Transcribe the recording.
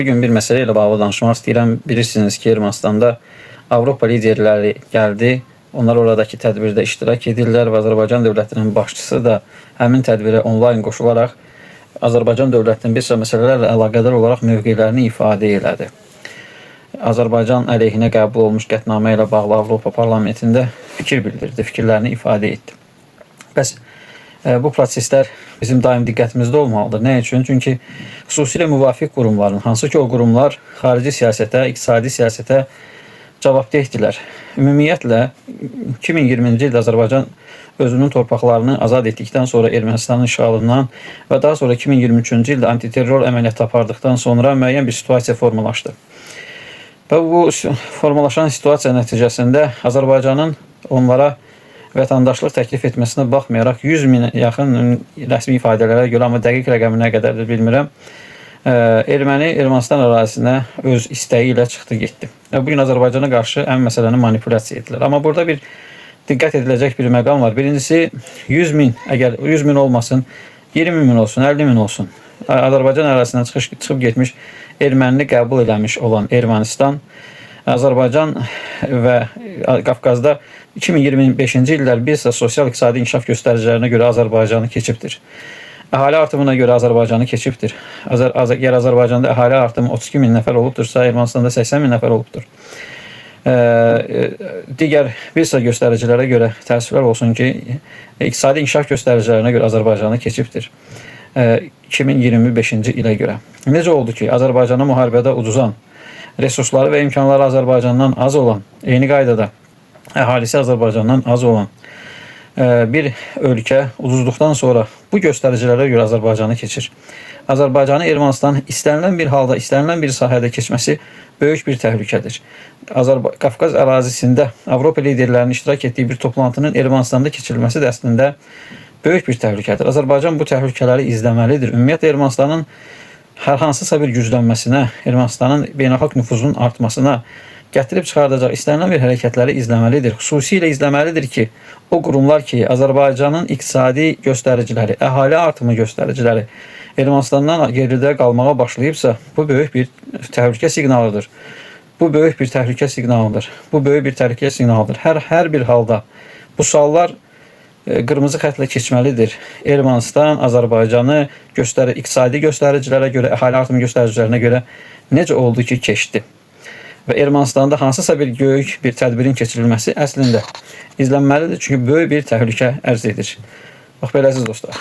Bugün bir məsələ ilə bağlı danışmaq istəyirəm. Bilirsiniz ki, Ermənistanda Avropa liderləri gəldi. Onlar oradakı tədbirdə iştirak edirlər və Azərbaycan dövlətinin başçısı da həmin tədbirə onlayn qoşularaq Azərbaycan dövlətinin bir sıra məsələlərlə əlaqədar olaraq mövqelərini ifadə elədi. Azərbaycan əleyhinə qəbul olmuş qətnamə ilə bağlı Avropa parlamentində fikir bildirdi, fikirlərini ifadə etdi. Bəs bu proseslər bizim daim diqqətimizdə olmalıdır. Nə üçün? Çünki xüsusilə müvafiq qurumların, hansı ki o qurumlar xarici siyasətə, iqtisadi siyasətə cavabdehdirlər. Ümumiyyətlə 2020-ci ildə Azərbaycan özünün torpaqlarını azad etdikdən sonra Ermənistanın işğalından və daha sonra 2023-cü ildə antiterror əməliyyatı apardıqdan sonra müəyyən bir situasiya formalaşdı. Və bu formalaşan situasiya nəticəsində Azərbaycanın onlara vətəndaşlıq təklif etməsinə baxmayaraq 100 min yaxın rəsmi ifadələrə görə, amma dəqiq rəqəmi nə qədərdir bilmirəm, erməni Ermənistan ərazisinə öz istəyi ilə çıxdı getdi. Bugün Azərbaycana qarşı həmin məsələni manipulyasiya edilir. Amma burada bir diqqət ediləcək bir məqam var. Birincisi 100 min, əgər 100 min olmasın, 20 min olsun, 50 min olsun. Azərbaycan ərazisindən çıxıb getmiş ermənini qəbul eləmiş olan Ermənistan, Azərbaycan və Qafqazda 2025-ci illər bir sıra sosial-iqtisadi inkişaf göstəricilərinə görə Azərbaycanı keçibdir. Əhali artımına görə Azərbaycanı keçibdir. Əgər Azərbaycanda əhali artımı 32 min nəfər olubdursa, Ermənistanda 80 min nəfər olubdur. Digər bir sıra göstəricilərə görə təəssüflər olsun ki, iqtisadi inkişaf göstəricilərinə görə Azərbaycanı keçibdir. 2025-ci ilə görə. Necə oldu ki, Azərbaycana müharibədə uduzan, resursları və imkanları Azərbaycandan az olan, eyni qaydada əhalisi Azərbaycandan az olan bir ölkə uduzduqdan sonra bu göstəricilərə görə Azərbaycanı keçir. Azərbaycanı Ermənistan istənilən bir halda, istənilən bir sahədə keçməsi böyük bir təhlükədir. Qafqaz ərazisində Avropa liderlərinin iştirak etdiyi bir toplantının Ermənistanda keçirilməsi də əslində böyük bir təhlükədir. Azərbaycan bu təhlükələri izləməlidir. Ümumiyyətlə Ermənistanın hər hansısa bir güclənməsinə, Ermənistanın beynəlxalq nüfuzunun artmasına gətirib çıxardacaq istənilən bir hərəkətləri izləməlidir. Xüsusilə izləməlidir ki, o qurumlar ki, Azərbaycanın iqtisadi göstəriciləri, əhali artımı göstəriciləri Ermənistandan geridə qalmağa başlayıbsa, bu böyük bir təhlükə siqnalıdır. Bu böyük bir təhlükə siqnalıdır. Bu böyük bir təhlükə siqnalıdır. Hər bir halda bu suallar qırmızı xətlə keçməlidir. Ermənistan Azərbaycanı iqtisadi göstəricilərə görə, əhali artımı göstəricilərinə görə necə oldu ki, keçdi? Və Ermənistanda hansısa bir böyük bir tədbirin keçirilməsi əslində izlənməlidir. Çünki böyük bir təhlükə ərz edir. Bax, beləziz dostlar.